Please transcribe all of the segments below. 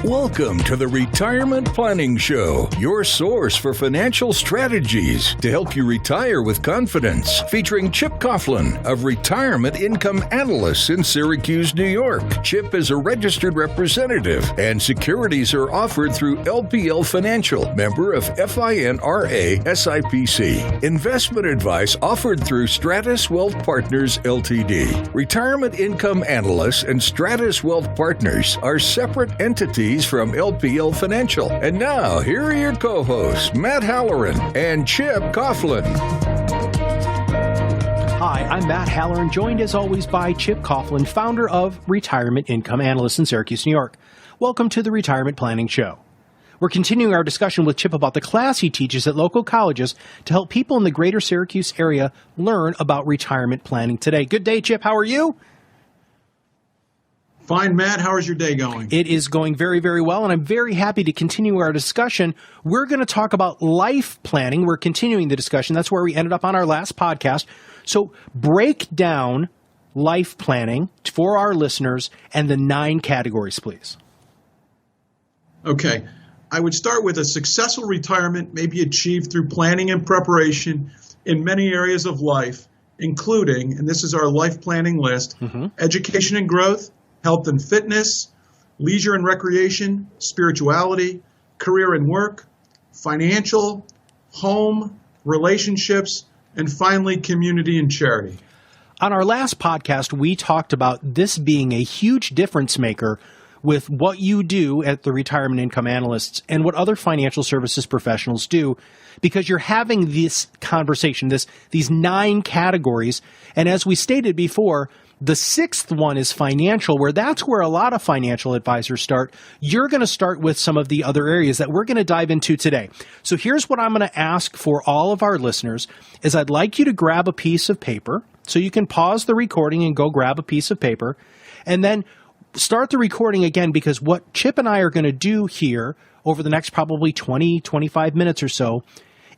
Welcome to the Retirement Planning Show, your source for financial strategies to help you retire with confidence. Featuring Chip Coughlin of Retirement Income Analysts in Syracuse, New York. Chip is a registered representative, and securities are offered through LPL Financial, member of FINRA SIPC. Investment advice offered through Stratus Wealth Partners, Ltd. Retirement Income Analysts and Stratus Wealth Partners are separate entities from LPL Financial. And now, here are your co-hosts, Matt Halloran and Chip Coughlin. Hi, I'm Matt Halloran, joined as always by Chip Coughlin, founder of Retirement Income Analysts in Syracuse, New York. Welcome to the Retirement Planning Show. We're continuing our discussion with Chip about the class he teaches at local colleges to help people in the greater Syracuse area learn about retirement planning today. Good day, Chip. How are you? Fine, Matt. How is your day going? It is going very, very well, and I'm very happy to continue our discussion. We're going to talk about life planning. We're continuing the discussion. That's where we ended up on our last podcast. So break down life planning for our listeners and the 9 categories, please. Okay. I would start with a successful retirement may be achieved through planning and preparation in many areas of life, including, and this is our life planning list, education and growth, health and fitness, leisure and recreation, spirituality, career and work, financial, home, relationships, and finally, community and charity. On our last podcast, we talked about this being a huge difference maker with what you do at the Retirement Income Analysts and what other financial services professionals do, because you're having this conversation, these 9 categories. And as we stated before, the 6th one is financial, where that's where a lot of financial advisors start. You're going to start with some of the other areas that we're going to dive into today. So here's what I'm going to ask for all of our listeners is I'd like you to grab a piece of paper. So you can pause the recording and go grab a piece of paper and then start the recording again, because what Chip and I are going to do here over the next probably 20, 25 minutes or so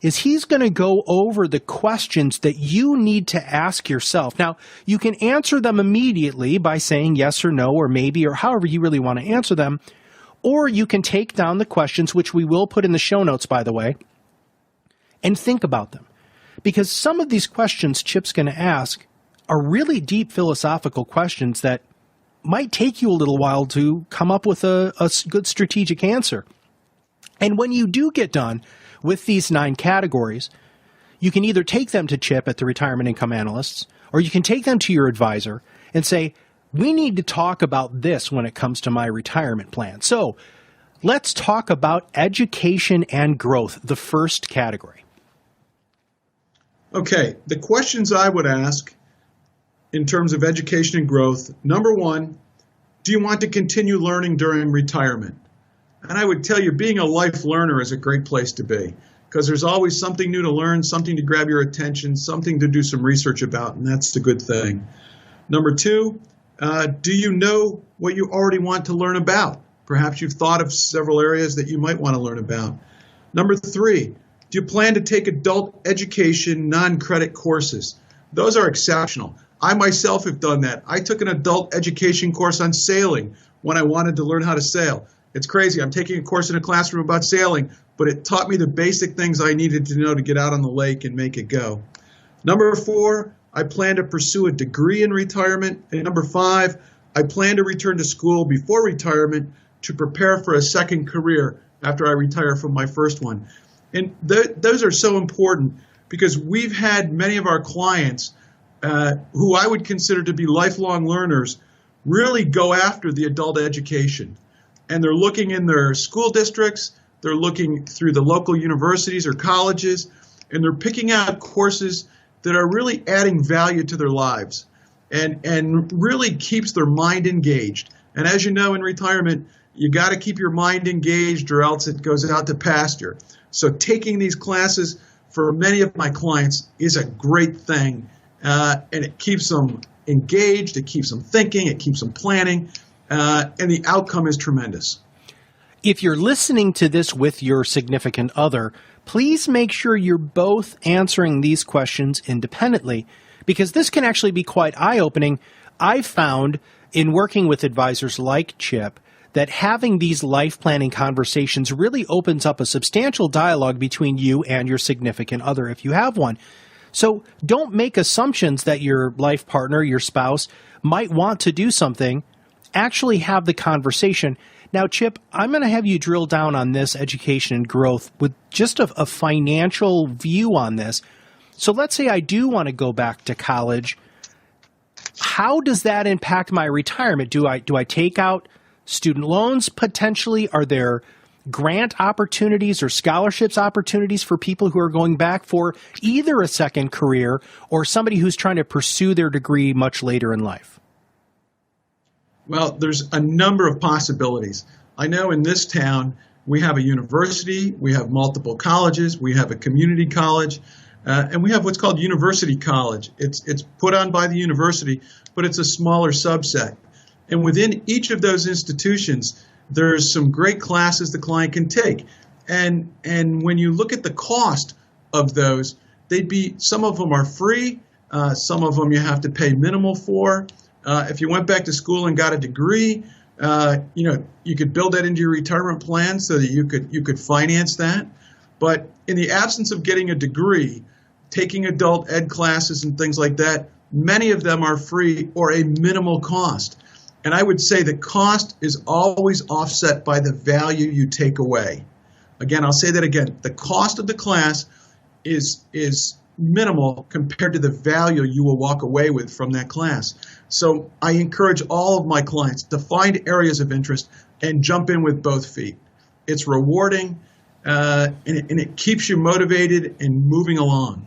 is he's going to go over the questions that you need to ask yourself. Now, you can answer them immediately by saying yes or no or maybe or however you really want to answer them, or you can take down the questions, which we will put in the show notes, by the way, and think about them. Because some of these questions Chip's going to ask are really deep philosophical questions that might take you a little while to come up with a good strategic answer. And when you do get done with these 9 categories, you can either take them to Chip at the Retirement Income Analysts, or you can take them to your advisor and say, we need to talk about this when it comes to my retirement plan. So let's talk about education and growth, the first category. Okay, the questions I would ask in terms of education and growth, number 1, do you want to continue learning during retirement? And I would tell you, being a life learner is a great place to be, because there's always something new to learn, something to grab your attention, something to do some research about, and that's the good thing. Number 2, do you know what you already want to learn about? Perhaps you've thought of several areas that you might want to learn about. Number 3, do you plan to take adult education non-credit courses? Those are exceptional. I myself have done that. I took an adult education course on sailing when I wanted to learn how to sail. It's crazy. I'm taking a course in a classroom about sailing, but it taught me the basic things I needed to know to get out on the lake and make it go. Number 4, I plan to pursue a degree in retirement. And number 5, I plan to return to school before retirement to prepare for a second career after I retire from my first one. And those are so important because we've had many of our clients who I would consider to be lifelong learners really go after the adult education. And they're looking in their school districts, they're looking through the local universities or colleges, and they're picking out courses that are really adding value to their lives and really keeps their mind engaged. And as you know, in retirement, you got to keep your mind engaged or else it goes out to pasture. So taking these classes for many of my clients is a great thing, and it keeps them engaged, it keeps them thinking, it keeps them planning. And the outcome is tremendous. If you're listening to this with your significant other, please make sure you're both answering these questions independently, because this can actually be quite eye-opening. I've found in working with advisors like Chip that having these life planning conversations really opens up a substantial dialogue between you and your significant other if you have one. So don't make assumptions that your life partner, your spouse, might want to do something. Actually have the conversation. Now, Chip, I'm going to have you drill down on this education and growth with just a financial view on this. So let's say I do want to go back to college. How does that impact my retirement? Do I take out student loans potentially? Are there grant opportunities or scholarships opportunities for people who are going back for either a second career or somebody who's trying to pursue their degree much later in life? Well, there's a number of possibilities. I know in this town, we have a university, we have multiple colleges, we have a community college, and we have what's called University College. It's put on by the university, but it's a smaller subset. And within each of those institutions, there's some great classes the client can take. And when you look at the cost of those, some of them are free, some of them you have to pay minimal for. If you went back to school and got a degree, you could build that into your retirement plan so that you could finance that. But in the absence of getting a degree, taking adult ed classes and things like that, many of them are free or a minimal cost. And I would say the cost is always offset by the value you take away. Again, I'll say that again. The cost of the class is minimal compared to the value you will walk away with from that class. So I encourage all of my clients to find areas of interest and jump in with both feet. It's rewarding, and it keeps you motivated and moving along.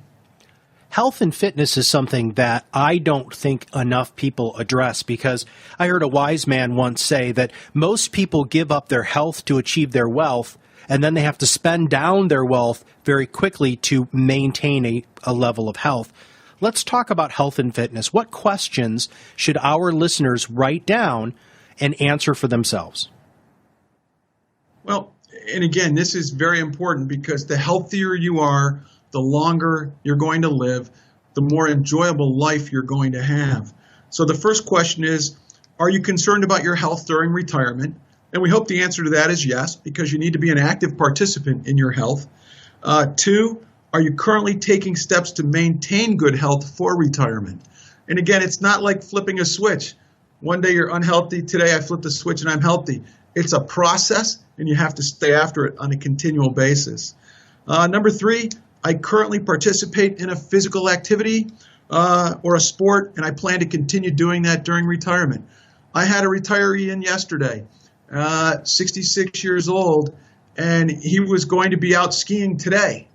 Health and fitness is something that I don't think enough people address, because I heard a wise man once say that most people give up their health to achieve their wealth, and then they have to spend down their wealth very quickly to maintain a level of health. Let's talk about health and fitness. What questions should our listeners write down and answer for themselves? Well, and again, this is very important because the healthier you are, the longer you're going to live, the more enjoyable life you're going to have. So the first question is, are you concerned about your health during retirement? And we hope the answer to that is yes, because you need to be an active participant in your health. 2, are you currently taking steps to maintain good health for retirement? And again, it's not like flipping a switch. One day you're unhealthy, today I flip the switch and I'm healthy. It's a process, and you have to stay after it on a continual basis. Number 3, I currently participate in a physical activity or a sport, and I plan to continue doing that during retirement. I had a retiree in yesterday, 66 years old, and he was going to be out skiing today.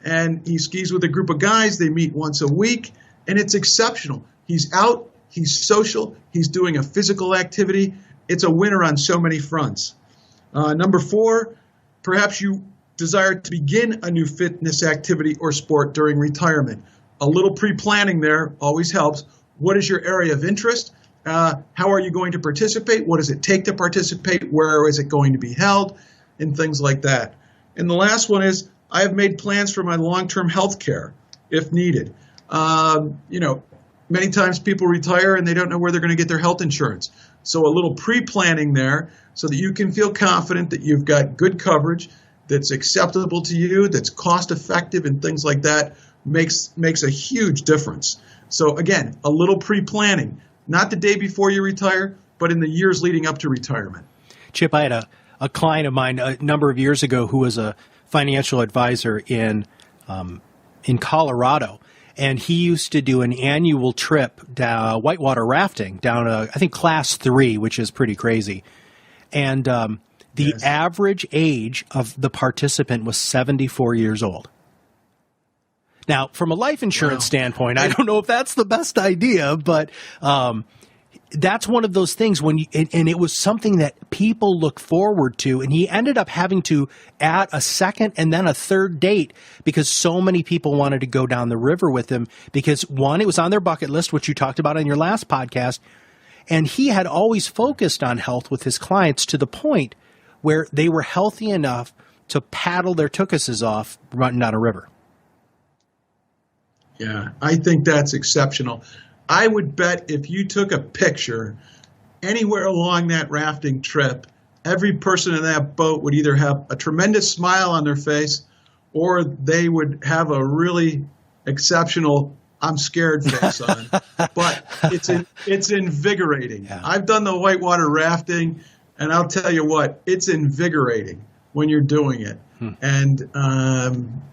And he skis with a group of guys. They meet once a week, and it's exceptional. He's out, he's social, he's doing a physical activity. It's a winner on so many fronts. Number 4, perhaps you desire to begin a new fitness activity or sport during retirement. A little pre-planning there always helps. What is your area of interest? How are you going to participate? What does it take to participate? Where is it going to be held? And things like that. And the last one is, I have made plans for my long-term health care if needed. Many times people retire and they don't know where they're going to get their health insurance. So a little pre-planning there so that you can feel confident that you've got good coverage that's acceptable to you, that's cost effective, and things like that makes a huge difference. So again, a little pre-planning, not the day before you retire, but in the years leading up to retirement. Chip, I had a client of mine a number of years ago who was a financial advisor in Colorado, and he used to do an annual trip down whitewater rafting down I think class 3, which is pretty crazy. And the average age of the participant was 74 years old. Now, from a life insurance standpoint, I don't know if that's the best idea, but that's one of those things and it was something that people look forward to. And he ended up having to add a second and then a third date because so many people wanted to go down the river with him because, one, it was on their bucket list, which you talked about in your last podcast. And he had always focused on health with his clients to the point where they were healthy enough to paddle their tuchuses off running down a river. Yeah, I think that's exceptional. I would bet if you took a picture anywhere along that rafting trip every person in that boat would either have a tremendous smile on their face or they would have a really exceptional I'm scared face on. But it's invigorating. Yeah. I've done the whitewater rafting, and I'll tell you what, it's invigorating when you're doing it. And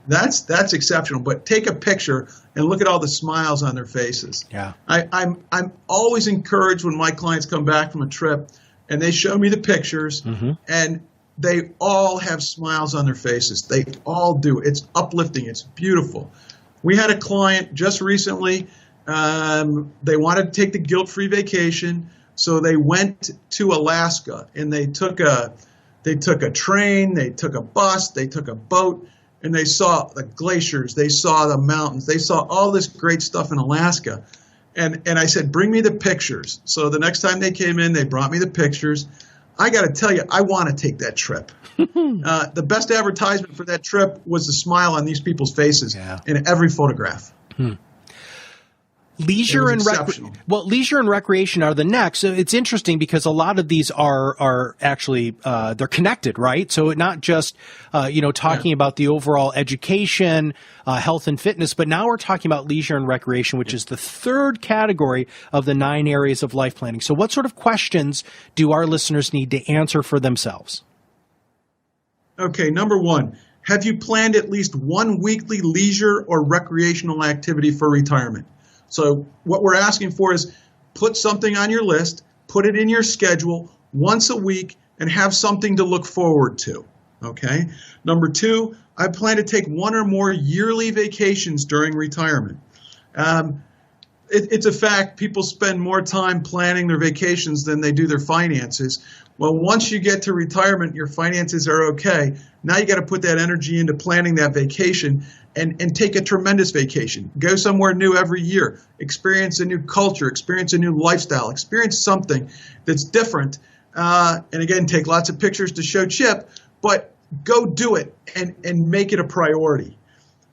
that's exceptional. But take a picture and look at all the smiles on their faces. Yeah. I'm always encouraged when my clients come back from a trip and they show me the pictures, and they all have smiles on their faces. They all do. It's uplifting. It's beautiful. We had a client just recently. They wanted to take the guilt-free vacation, so they went to Alaska, and they took a train, they took a bus, they took a boat, and they saw the glaciers, they saw the mountains, they saw all this great stuff in Alaska. And I said, bring me the pictures. So the next time they came in, they brought me the pictures. I got to tell you, I want to take that trip. The best advertisement for that trip was the smile on these people's faces in every photograph. Leisure and recreation are the next. So it's interesting because a lot of these are actually they're connected, right? So not just talking about the overall education, health and fitness, but now we're talking about leisure and recreation, which is the third category of the 9 areas of life planning. So what sort of questions do our listeners need to answer for themselves? Okay, number one, have you planned at least one weekly leisure or recreational activity for retirement? So what we're asking for is put something on your list, put it in your schedule once a week, and have something to look forward to, okay? Number two, I plan to take one or more yearly vacations during retirement. It's a fact, people spend more time planning their vacations than they do their finances. Well, once you get to retirement, your finances are okay. Now you got to put that energy into planning that vacation and take a tremendous vacation. Go somewhere new every year. Experience a new culture. Experience a new lifestyle. Experience something that's different. And again, take lots of pictures to show Chip, but go do it and make it a priority.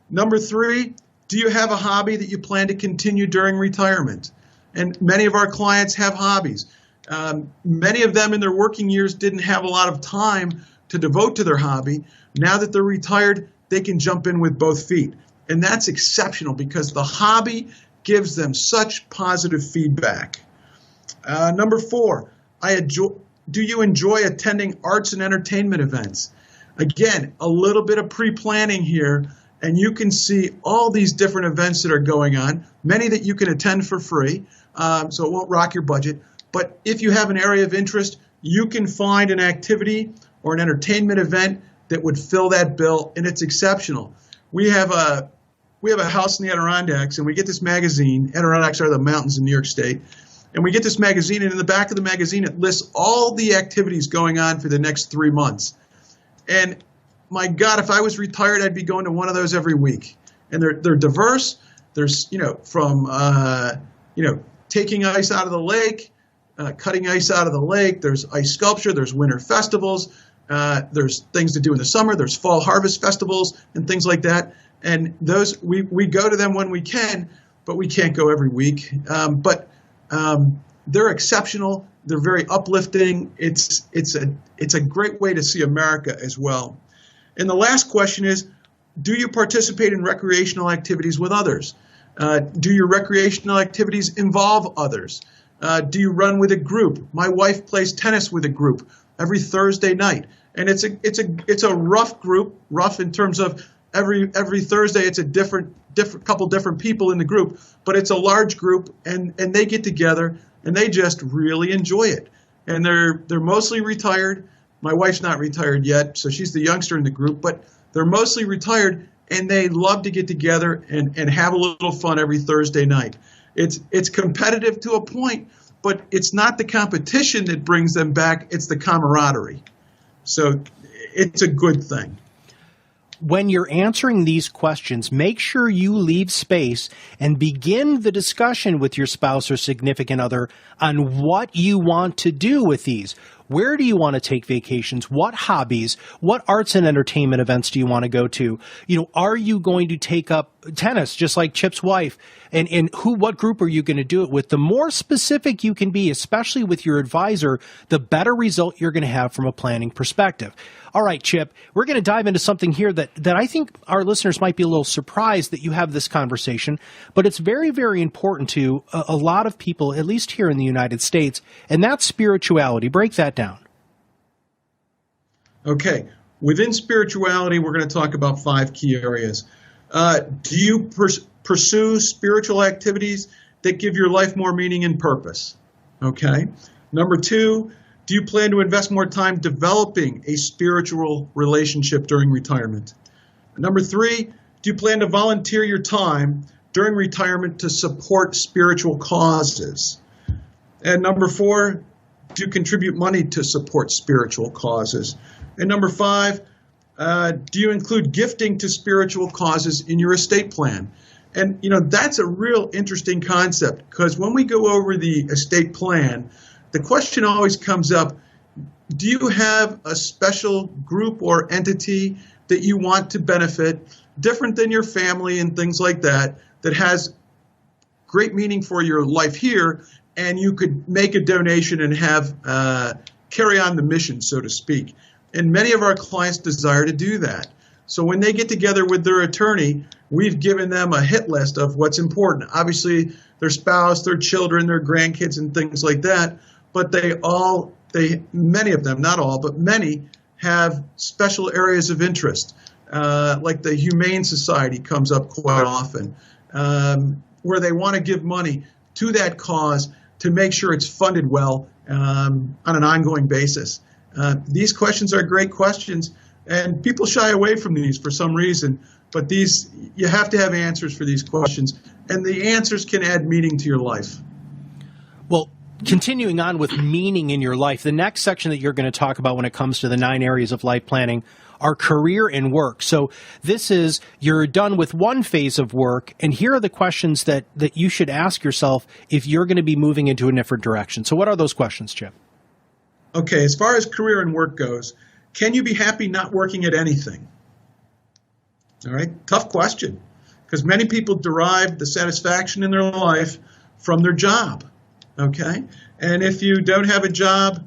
Number three, do you have a hobby that you plan to continue during retirement? And many of our clients have hobbies. Many of them in their working years didn't have a lot of time to devote to their hobby. Now that they're retired, they can jump in with both feet. And that's exceptional because the hobby gives them such positive feedback. Number four, do you enjoy attending arts and entertainment events? Again, a little bit of pre-planning here, and you can see all these different events that are going on, many that you can attend for free, so it won't rock your budget. But if you have an area of interest, you can find an activity or an entertainment event that would fill that bill, and it's exceptional. We have a house in the Adirondacks, and we get this magazine. Adirondacks are the mountains in New York State. And we get this magazine, and in the back of the magazine, it lists all the activities going on for the next 3 months. And my God, if I was retired, I'd be going to one of those every week. And they're diverse. There's, from taking ice out of the lake, cutting ice out of the lake. There's ice sculpture. There's winter festivals. There's things to do in the summer. There's fall harvest festivals and things like that. And those we go to them when we can, but we can't go every week. But they're exceptional. They're very uplifting. It's a great way to see America as well. And the last question is, do you participate in recreational activities with others? Do your recreational activities involve others? Do you run with a group? My wife plays tennis with a group every Thursday night, and it's a rough group, rough in terms of every Thursday it's a different couple different people in the group, but it's a large group, and they get together and they just really enjoy it. And they're mostly retired. My wife's not retired yet, so she's the youngster in the group, but they're mostly retired, and they love to get together and have a little fun every Thursday night. It's competitive to a point, but it's not the competition that brings them back, it's the camaraderie. So it's a good thing. When you're answering these questions, make sure you leave space and begin the discussion with your spouse or significant other on what you want to do with these. Where do you want to take vacations? What hobbies? What arts and entertainment events do you want to go to? Are you going to take up tennis, just like Chip's wife, and what group are you going to do it with? The more specific you can be, especially with your advisor, the better result you're going to have from a planning perspective. All right, Chip, we're going to dive into something here that I think our listeners might be a little surprised that you have this conversation, but it's very, very important to a lot of people, at least here in the United States, and that's spirituality. Break that down. Okay. Within spirituality, we're going to talk about 5 key areas. Do you pursue spiritual activities that give your life more meaning and purpose? Okay. Number 2, do you plan to invest more time developing a spiritual relationship during retirement? Number 3, do you plan to volunteer your time during retirement to support spiritual causes? And number 4, do you contribute money to support spiritual causes? And number 5, do you include gifting to spiritual causes in your estate plan? And, that's a real interesting concept, because when we go over the estate plan, the question always comes up, do you have a special group or entity that you want to benefit, different than your family and things like that, that has great meaning for your life here, and you could make a donation and have carry on the mission, so to speak. And many of our clients desire to do that. So when they get together with their attorney, we've given them a hit list of what's important. Obviously, their spouse, their children, their grandkids, and things like that. But many of them, not all, but many have special areas of interest. Like the Humane Society comes up quite often, where they want to give money to that cause to make sure it's funded well on an ongoing basis. These questions are great questions, and people shy away from these for some reason, but you have to have answers for these questions, and the answers can add meaning to your life. Well, continuing on with meaning in your life, the next section that you're going to talk about when it comes to the 9 areas of life planning are career and work. So this is, you're done with one phase of work, and here are the questions that you should ask yourself if you're going to be moving into a different direction. So what are those questions, Chip? Okay, as far as career and work goes, can you be happy not working at anything? All right, tough question, because many people derive the satisfaction in their life from their job. Okay, and if you don't have a job,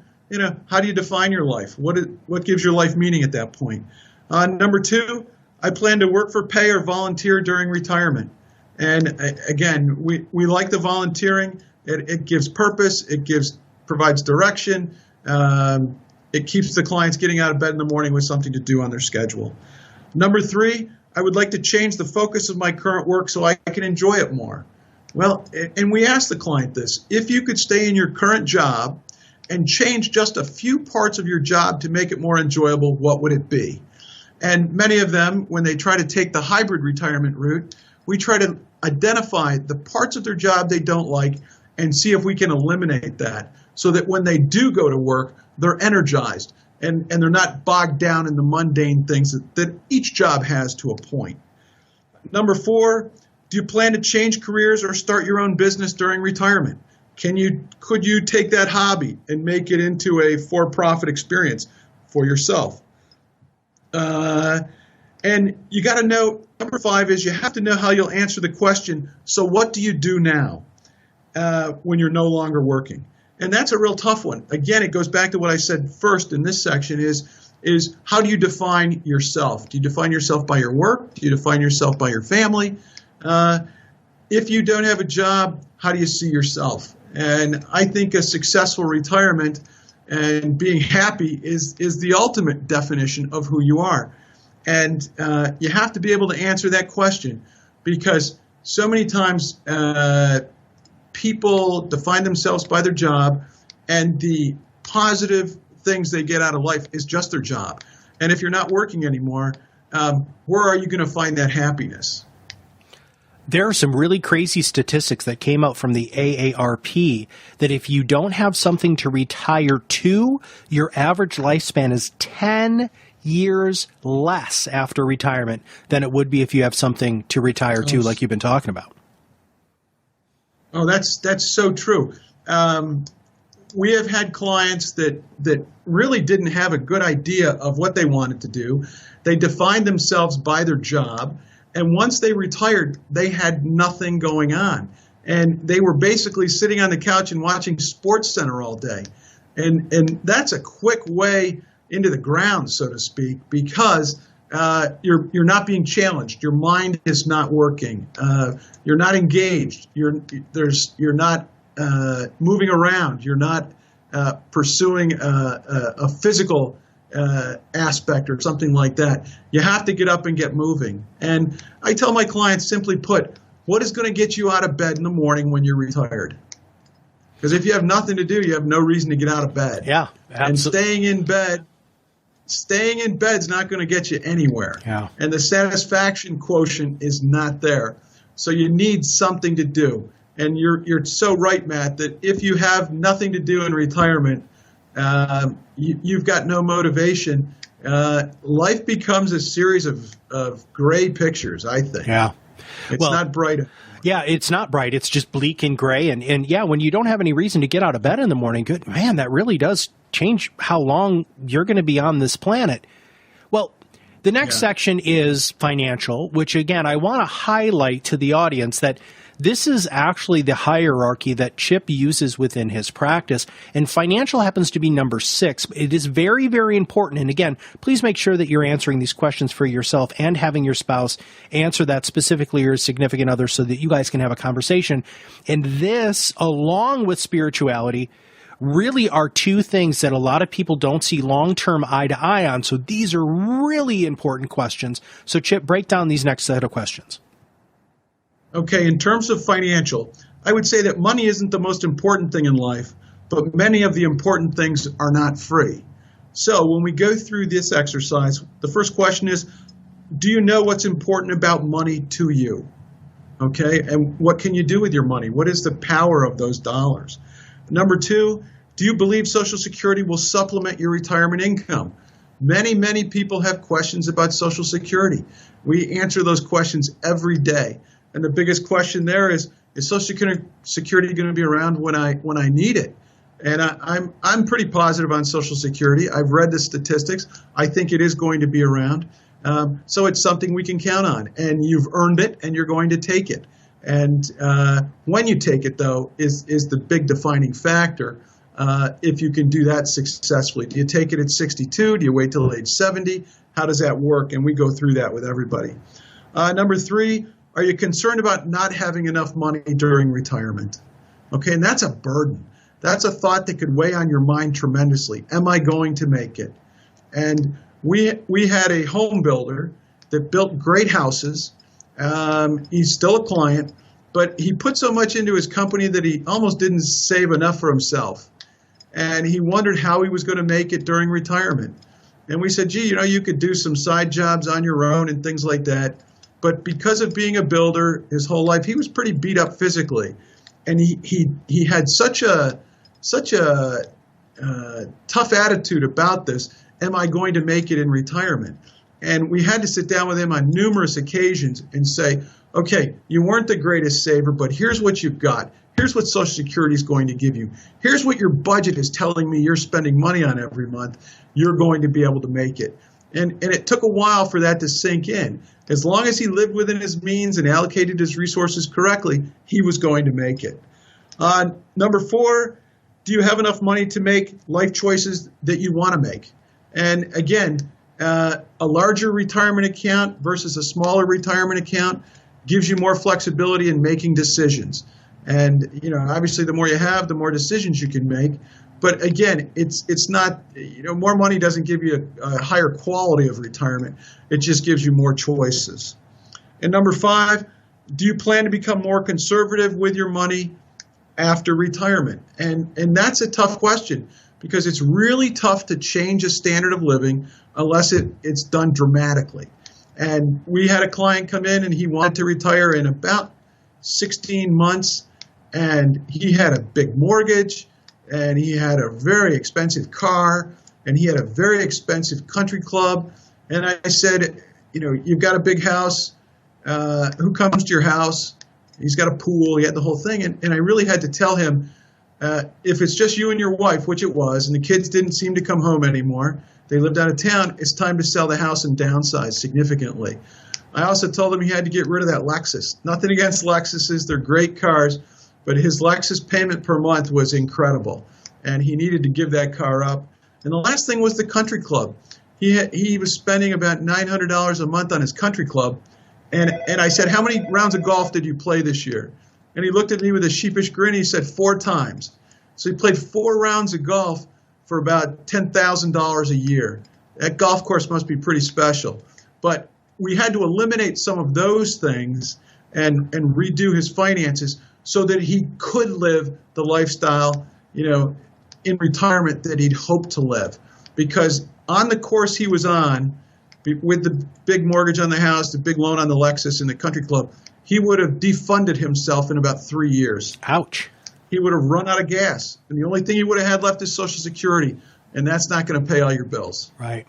how do you define your life? What gives your life meaning at that point? Number 2, I plan to work for pay or volunteer during retirement. And again, we like the volunteering. It gives purpose. It provides direction. It keeps the clients getting out of bed in the morning with something to do on their schedule. Number 3, I would like to change the focus of my current work so I can enjoy it more. Well, and we asked the client this, if you could stay in your current job and change just a few parts of your job to make it more enjoyable, what would it be? And many of them, when they try to take the hybrid retirement route, we try to identify the parts of their job they don't like and see if we can eliminate that, so that when they do go to work, they're energized and they're not bogged down in the mundane things that each job has to a point. Number 4, do you plan to change careers or start your own business during retirement? Could you take that hobby and make it into a for-profit experience for yourself? And you got to know, number 5 is you have to know how you'll answer the question, so what do you do now when you're no longer working? And that's a real tough one. Again, it goes back to what I said first in this section is how do you define yourself? Do you define yourself by your work? Do you define yourself by your family? If you don't have a job, how do you see yourself? And I think a successful retirement and being happy is the ultimate definition of who you are. And you have to be able to answer that question, because so many times people define themselves by their job, and the positive things they get out of life is just their job. And if you're not working anymore, where are you going to find that happiness? There are some really crazy statistics that came out from the AARP that if you don't have something to retire to, your average lifespan is 10 years less after retirement than it would be if you have something to retire to, like you've been talking about. Oh, that's so true. We have had clients that really didn't have a good idea of what they wanted to do. They defined themselves by their job. And once they retired, they had nothing going on. And they were basically sitting on the couch and watching Sports Center all day. And that's a quick way into the ground, so to speak, because you're not being challenged. Your mind is not working. You're not engaged. You're not moving around. You're not pursuing a physical aspect or something like that. You have to get up and get moving. And I tell my clients, simply put, what is going to get you out of bed in the morning when you're retired? Because if you have nothing to do, you have no reason to get out of bed. Yeah, absolutely. And staying in bed's not going to get you anywhere. Yeah. And the satisfaction quotient is not there. So you need something to do. And you're so right, Matt, that if you have nothing to do in retirement, you've got no motivation. Life becomes a series of gray pictures, I think. Yeah. It's not bright. Yeah, it's not bright. It's just bleak and gray. And yeah, when you don't have any reason to get out of bed in the morning, good man, that really does change how long you're going to be on this planet. Well, the next section is financial, which again, I want to highlight to the audience that this is actually the hierarchy that Chip uses within his practice, and financial happens to be number 6. It is very, very important. And again, please make sure that you're answering these questions for yourself and having your spouse answer that specifically, or significant other, so that you guys can have a conversation. And this, along with spirituality, really are two things that a lot of people don't see long-term eye to eye on. So these are really important questions. So Chip, break down these next set of questions. Okay, in terms of financial, I would say that money isn't the most important thing in life, but many of the important things are not free. So when we go through this exercise, the first question is, do you know what's important about money to you? Okay, and what can you do with your money? What is the power of those dollars? Number 2, do you believe Social Security will supplement your retirement income? Many, many people have questions about Social Security. We answer those questions every day. And the biggest question there is Social Security going to be around when I need it? And I'm pretty positive on Social Security. I've read the statistics. I think it is going to be around. So it's something we can count on. And you've earned it, and you're going to take it. And when you take it, though, is the big defining factor. If you can do that successfully. Do you take it at 62? Do you wait till age 70? How does that work? And we go through that with everybody. Number 3, are you concerned about not having enough money during retirement? Okay, and that's a burden. That's a thought that could weigh on your mind tremendously. Am I going to make it? And we had a home builder that built great houses. He's still a client, but he put so much into his company that he almost didn't save enough for himself. And he wondered how he was going to make it during retirement. And we said, gee, you could do some side jobs on your own and things like that. But because of being a builder his whole life, he was pretty beat up physically. And he had such a tough attitude about this. Am I going to make it in retirement? And we had to sit down with him on numerous occasions and say, okay, you weren't the greatest saver, but here's what you've got. Here's what Social Security is going to give you. Here's what your budget is telling me you're spending money on every month. You're going to be able to make it. And it took a while for that to sink in. As long as he lived within his means and allocated his resources correctly, he was going to make it. Number 4, do you have enough money to make life choices that you want to make? And again, a larger retirement account versus a smaller retirement account gives you more flexibility in making decisions. And, obviously the more you have, the more decisions you can make. But again, it's not, more money doesn't give you a higher quality of retirement. It just gives you more choices. And number 5, do you plan to become more conservative with your money after retirement? And that's a tough question, because it's really tough to change a standard of living unless it's done dramatically. And we had a client come in and he wanted to retire in about 16 months, and he had a big mortgage, and he had a very expensive car, and he had a very expensive country club. And I said, you've got a big house. Who comes to your house? He's got a pool. He had the whole thing. And I really had to tell him, if it's just you and your wife, which it was, and the kids didn't seem to come home anymore, they lived out of town, it's time to sell the house and downsize significantly. I also told him he had to get rid of that Lexus. Nothing against Lexuses. They're great cars, but his Lexus payment per month was incredible, and he needed to give that car up. And the last thing was the country club. He was spending about $900 a month on his country club, and I said, how many rounds of golf did you play this year? And he looked at me with a sheepish grin. He said 4 times. So he played 4 rounds of golf for about $10,000 a year. That golf course must be pretty special. But we had to eliminate some of those things and redo his finances so that he could live the lifestyle, in retirement that he'd hoped to live. Because on the course he was on, with the big mortgage on the house, the big loan on the Lexus and the country club, he would have defunded himself in about 3 years. Ouch. He would have run out of gas. And the only thing he would have had left is Social Security. And that's not going to pay all your bills. Right.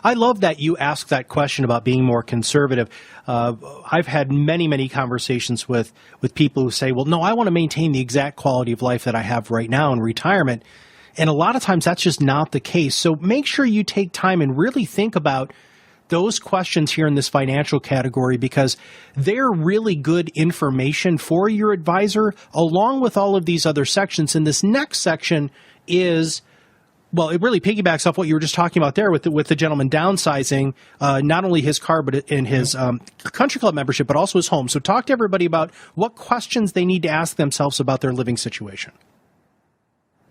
I love that you asked that question about being more conservative. I've had many, many conversations with people who say, well, no, I want to maintain the exact quality of life that I have right now in retirement. And a lot of times that's just not the case. So make sure you take time and really think about those questions here in this financial category, because they're really good information for your advisor, along with all of these other sections. And this next section is, well, it really piggybacks off what you were just talking about there with the gentleman downsizing, not only his car, but in his country club membership, but also his home. So talk to everybody about what questions they need to ask themselves about their living situation.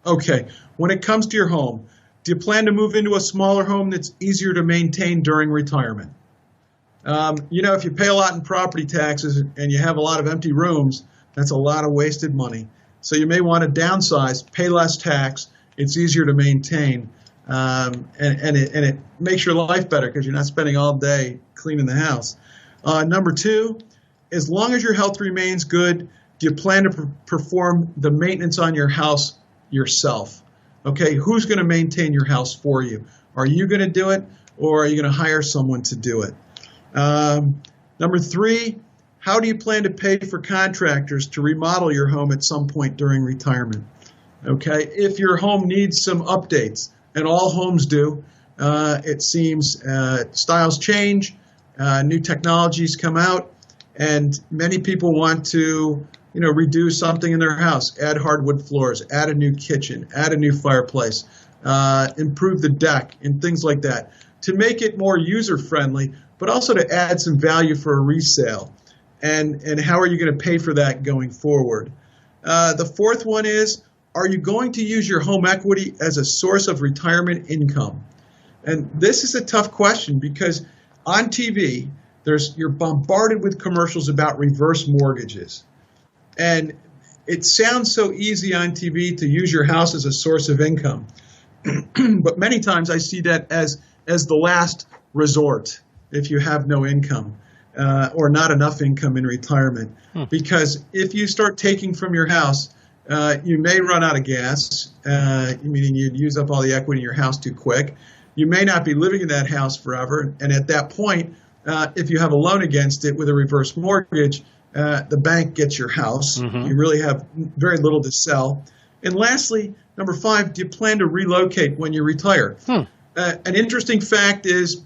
Okay. When it comes to your home, do you plan to move into a smaller home that's easier to maintain during retirement? If you pay a lot in property taxes and you have a lot of empty rooms, that's a lot of wasted money. So you may want to downsize, pay less tax. It's easier to maintain, and it makes your life better because you're not spending all day cleaning the house. Number 2, as long as your health remains good, do you plan to perform the maintenance on your house yourself? Okay, who's going to maintain your house for you? Are you going to do it, or are you going to hire someone to do it? Number 3, how do you plan to pay for contractors to remodel your home at some point during retirement? Okay, if your home needs some updates, and all homes do, it seems styles change, new technologies come out, and many people want to redo something in their house, add hardwood floors, add a new kitchen, add a new fireplace, improve the deck, and things like that to make it more user-friendly, but also to add some value for a resale. And how are you going to pay for that going forward? The 4th one is, are you going to use your home equity as a source of retirement income? And this is a tough question because on TV, you're bombarded with commercials about reverse mortgages. And it sounds so easy on TV to use your house as a source of income. But many times I see that as the last resort if you have no income or not enough income in retirement. Because if you start taking from your house, you may run out of gas, meaning you'd use up all the equity in your house too quick. You may not be living in that house forever. And at that point, if you have a loan against it with a reverse mortgage, the bank gets your house. Mm-hmm. You really have very little to sell. And lastly, number 5, do you plan to relocate when you retire? An interesting fact is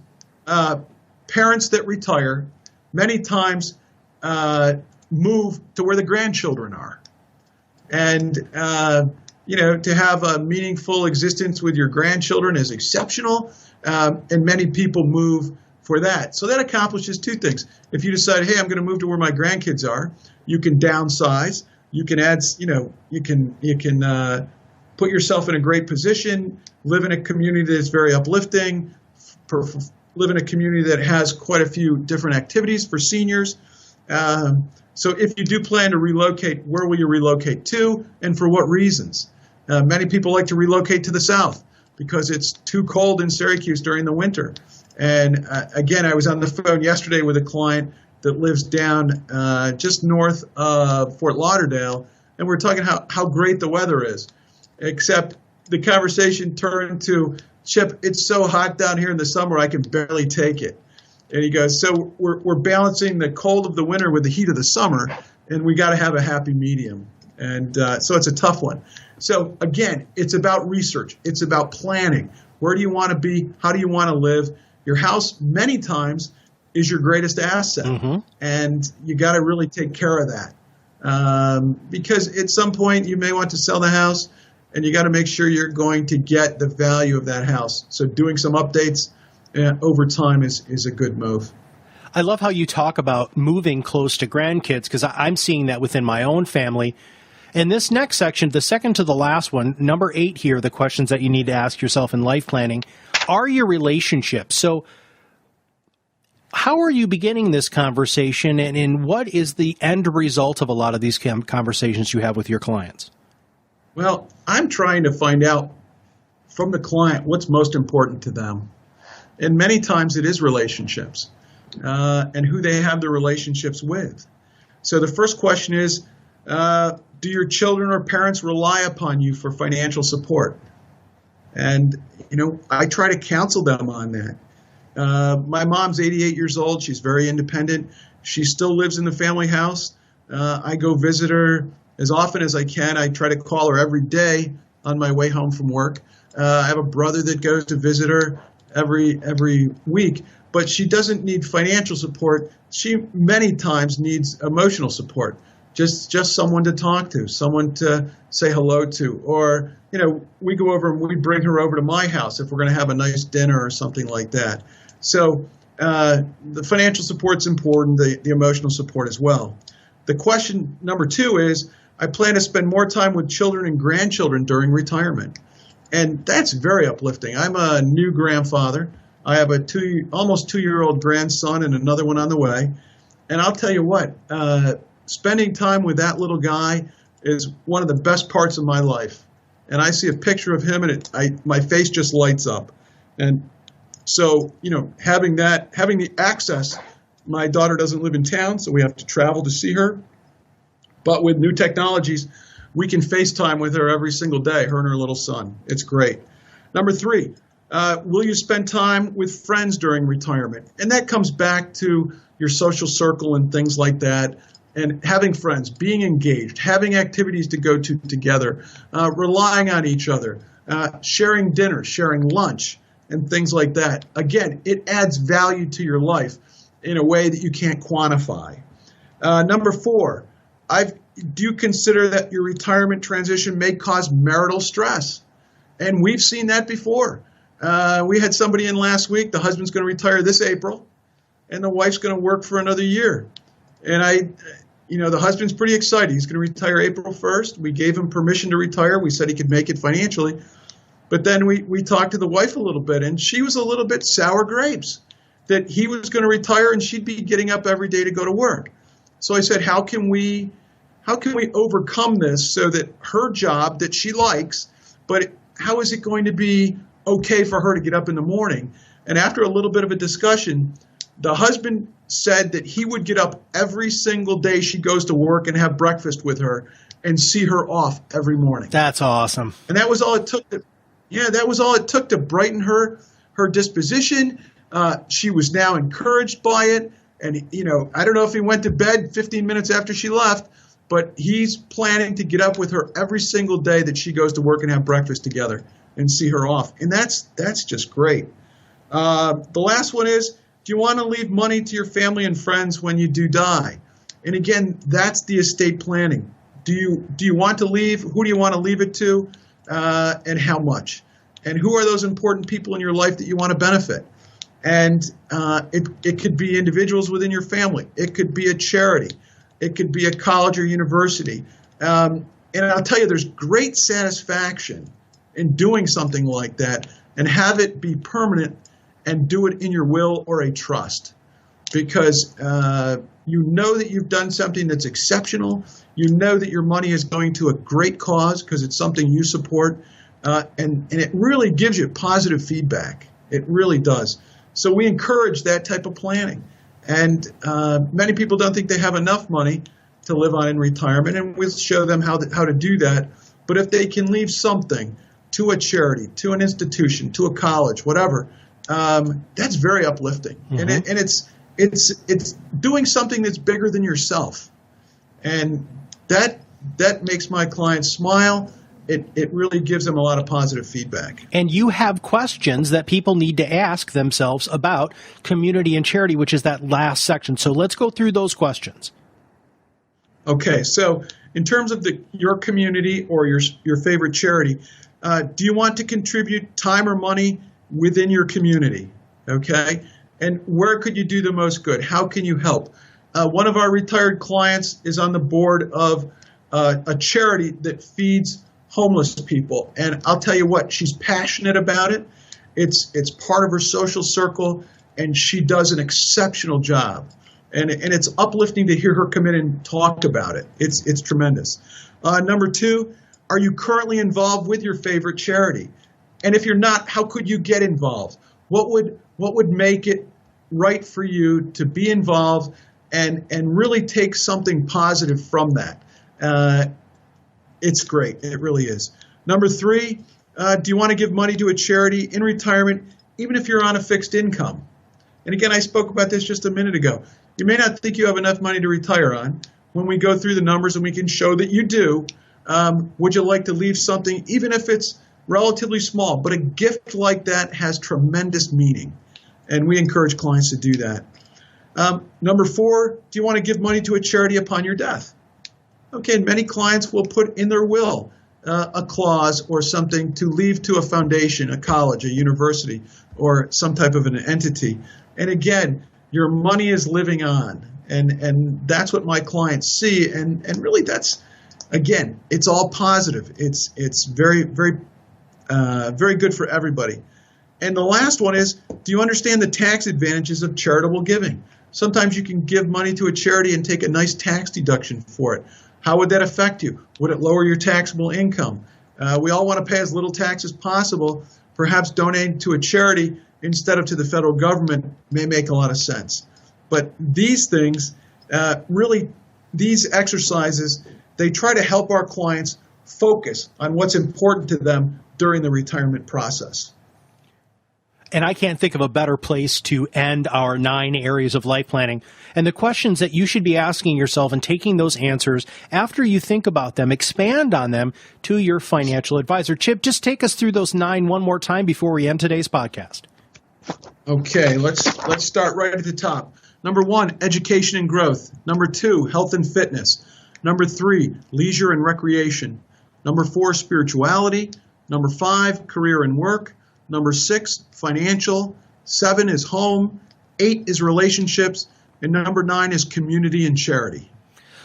parents that retire many times move to where the grandchildren are. And, to have a meaningful existence with your grandchildren is exceptional, and many people move for that. So that accomplishes 2 things. If you decide, hey, I'm going to move to where my grandkids are, you can downsize. You can add, you can put yourself in a great position, live in a community that's very uplifting, live in a community that has quite a few different activities for seniors. So if you do plan to relocate, where will you relocate to and for what reasons? Many people like to relocate to the south because it's too cold in Syracuse during the winter. And again, I was on the phone yesterday with a client that lives down just north of Fort Lauderdale, and we're talking how great the weather is. Except the conversation turned to, Chip, it's so hot down here in the summer, I can barely take it. And he goes, so we're balancing the cold of the winter with the heat of the summer, and we got to have a happy medium. And so it's a tough one. So again, it's about research. It's about planning. Where do you want to be? How do you want to live? Your house, many times, is your greatest asset. And you got to really take care of that. Because at some point you may want to sell the house, and you got to make sure you're going to get the value of that house. So doing some updates over time is a good move. I love how you talk about moving close to grandkids, because I'm seeing that within my own family. In this next section, the second to the last one, number 8 here, the questions that you need to ask yourself in life planning, are your relationships. So how are you beginning this conversation, and what is the end result of a lot of these conversations you have with your clients? Well, I'm trying to find out from the client what's most important to them. And many times it is relationships and who they have the relationships with. So the first question is, do your children or parents rely upon you for financial support? And, I try to counsel them on that. My mom's 88 years old. She's very independent. She still lives in the family house. I go visit her as often as I can. I try to call her every day on my way home from work. I have a brother that goes to visit her every week, but she doesn't need financial support. She many times needs emotional support. Just someone to talk to, someone to say hello to, or we go over and we bring her over to my house if we're going to have a nice dinner or something like that. So the financial support's important, the emotional support as well. The question number 2 is, I plan to spend more time with children and grandchildren during retirement. And that's very uplifting. I'm a new grandfather. I have a almost 2-year-old grandson and another one on the way. And I'll tell you what, spending time with that little guy is one of the best parts of my life. And I see a picture of him and my face just lights up. And so, having the access, my daughter doesn't live in town, so we have to travel to see her. But with new technologies, we can FaceTime with her every single day, her and her little son. It's great. Number 3, will you spend time with friends during retirement? And that comes back to your social circle and things like that. And having friends, being engaged, having activities to go to together, relying on each other, sharing dinner, sharing lunch, and things like that. Again, it adds value to your life in a way that you can't quantify. Number 4, do you consider that your retirement transition may cause marital stress? And we've seen that before. We had somebody in last week. The husband's going to retire this April, and the wife's going to work for another year. And the husband's pretty excited. He's going to retire April 1st. We gave him permission to retire. We said he could make it financially. But then we talked to the wife a little bit, and she was a little bit sour grapes that he was going to retire and she'd be getting up every day to go to work. So I said, how can we overcome this so that her job that she likes, but how is it going to be okay for her to get up in the morning? And after a little bit of a discussion, the husband said that he would get up every single day she goes to work and have breakfast with her and see her off every morning. That's awesome. And that was all it took to brighten her disposition. She was now encouraged by it. And, I don't know if he went to bed 15 minutes after she left, but he's planning to get up with her every single day that she goes to work and have breakfast together and see her off. And that's just great. The last one is, do you want to leave money to your family and friends when you do die? And again, that's the estate planning. Do you want to leave? Who do you want to leave it to? And how much? And who are those important people in your life that you want to benefit? And it could be individuals within your family. It could be a charity. It could be a college or university. And I'll tell you, there's great satisfaction in doing something like that and have it be permanent and do it in your will or a trust. Because you know that you've done something that's exceptional. You know that your money is going to a great cause because it's something you support. And it really gives you positive feedback. It really does. So we encourage that type of planning. And many people don't think they have enough money to live on in retirement, and we'll show them how to do that. But if they can leave something to a charity, to an institution, to a college, whatever, that's very uplifting. Mm-hmm. And it's doing something that's bigger than yourself. And that makes my clients smile, it really gives them a lot of positive feedback. And you have questions that people need to ask themselves about community and charity, which is that last section. So let's go through those questions. Okay, so in terms of your community or your favorite charity, do you want to contribute time or money within your community? Okay, and where could you do the most good? How can you help? One of our retired clients is on the board of a charity that feeds homeless people, and I'll tell you what, she's passionate about it. It's part of her social circle, and she does an exceptional job. And it's uplifting to hear her come in and talk about it. It's tremendous. Number two, are you currently involved with your favorite charity? And if you're not, how could you get involved? What would make it right for you to be involved and really take something positive from that? It's great. It really is. Number three, do you want to give money to a charity in retirement, even if you're on a fixed income? And again, I spoke about this just a minute ago. You may not think you have enough money to retire on. When we go through the numbers and we can show that you do, would you like to leave something, even if it's relatively small? But a gift like that has tremendous meaning, and we encourage clients to do that. Number four, do you want to give money to a charity upon your death? Okay, many clients will put in their will a clause or something to leave to a foundation, a college, a university, or some type of an entity. And again, your money is living on, and that's what my clients see. And really, that's, again, it's all positive. It's very, very, very good for everybody. And the last one is, do you understand the tax advantages of charitable giving? Sometimes you can give money to a charity and take a nice tax deduction for it. How would that affect you? Would it lower your taxable income? We all want to pay as little tax as possible. Perhaps donating to a charity instead of to the federal government may make a lot of sense. But these things, really, these exercises, they try to help our clients focus on what's important to them during the retirement process. And I can't think of a better place to end our 9 areas of life planning. And the questions that you should be asking yourself and taking those answers after you think about them, expand on them to your financial advisor. Chip, just take us through those 9 one more time before we end today's podcast. Okay, let's start right at the top. Number 1, education and growth. Number 2, health and fitness. Number 3, leisure and recreation. Number 4, spirituality. Number 5, career and work. Number 6, financial. 7 is home. 8 is relationships. And number 9 is community and charity.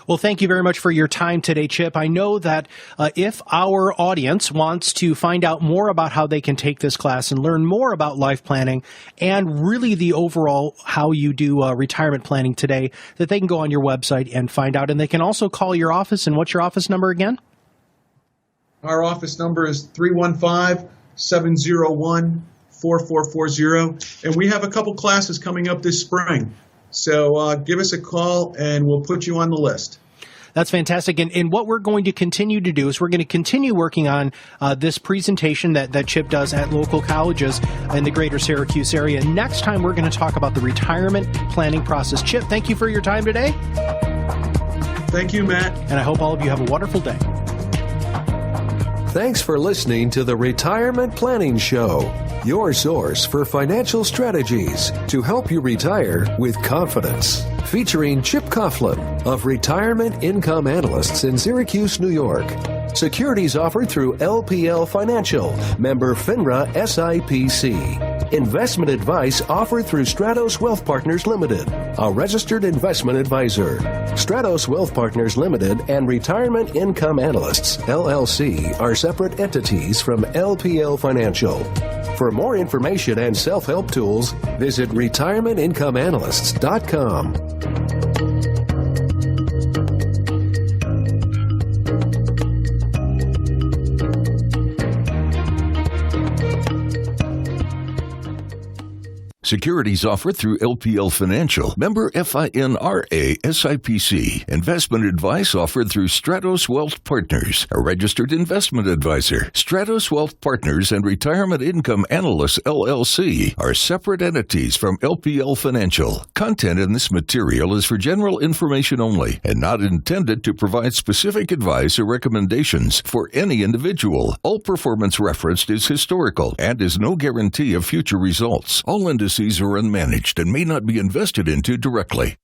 Well, thank you very much for your time today, Chip. I know that if our audience wants to find out more about how they can take this class and learn more about life planning and really the overall how you do retirement planning today, that they can go on your website and find out. And they can also call your office. And what's your office number again? Our office number is 315-701-4440. And we have a couple classes coming up this spring. So give us a call and we'll put you on the list. That's fantastic. And what we're going to continue to do is we're going to continue working on this presentation that Chip does at local colleges in the greater Syracuse area. Next time, we're going to talk about the retirement planning process. Chip, thank you for your time today. Thank you, Matt. And I hope all of you have a wonderful day. Thanks for listening to the Retirement Planning Show, your source for financial strategies to help you retire with confidence. Featuring Chip Coughlin of Retirement Income Analysts in Syracuse, New York. Securities offered through LPL Financial, member FINRA SIPC. Investment advice offered through Stratos Wealth Partners Limited, a registered investment advisor. Stratos Wealth Partners Limited and Retirement Income Analysts, LLC, are separate entities from LPL Financial. For more information and self-help tools, visit retirementincomeanalysts.com. Securities offered through LPL Financial. Member FINRA SIPC. Investment advice offered through Stratos Wealth Partners, a registered investment advisor. Stratos Wealth Partners and Retirement Income Analysts LLC are separate entities from LPL Financial. Content in this material is for general information only and not intended to provide specific advice or recommendations for any individual. All performance referenced is historical and is no guarantee of future results. All indices are unmanaged and may not be invested into directly.